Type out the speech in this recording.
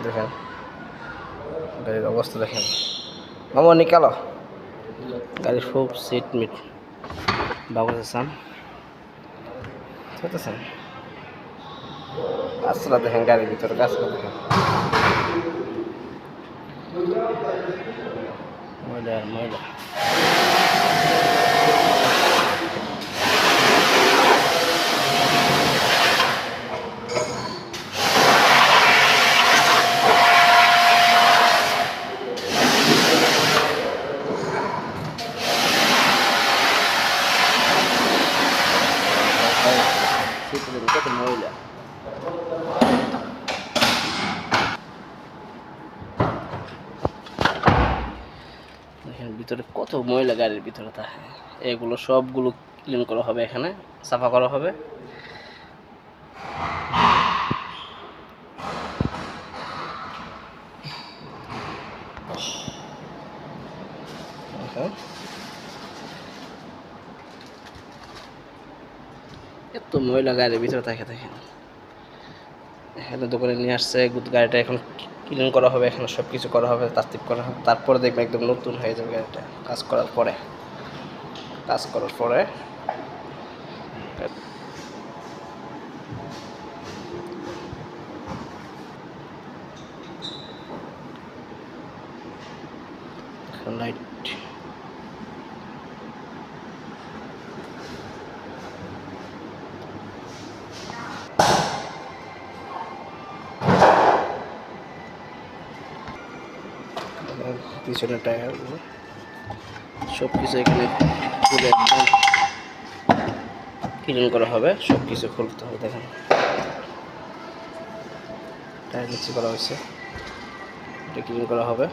দেখেন গাড়ির অবস্থা দেখেন। মামা নিকালো গাড়ির সব সিট মিট বাবুসান বুঝতেছেন। কাজটা দেখেন গাড়ির ভিতরে কাজটা দেখেন ময়লা আর ময়লা। কত ময়লা দেখেন ভিতরে কত ময়লা গাড়ির ভিতরে থাকে। এগুলো সবগুলো ক্লিন করা হবে, এখানে সাফা করা হবে। এত ময়লা গাড়ির ভিতরে থাকে দেখেন। এখানে দোকানে নিয়ে আসছে, গাড়িটা এখন ক্লিন করা হবে, এখানে সব কিছু করা হবে, তারতিব করা হবে, তারপরে দেখবে একদম নতুন হয়ে যাবে গাড়িটা কাজ করার পরে। লাইট পিছনের টায়ারগুলো সব কিছু এখানে খুলে একদম ক্লিন করা হবে, সব কিছু খুলতে হবে। দেখেন টায়ার নিচে করা হয়েছে, এটা ক্লিন করা হবে।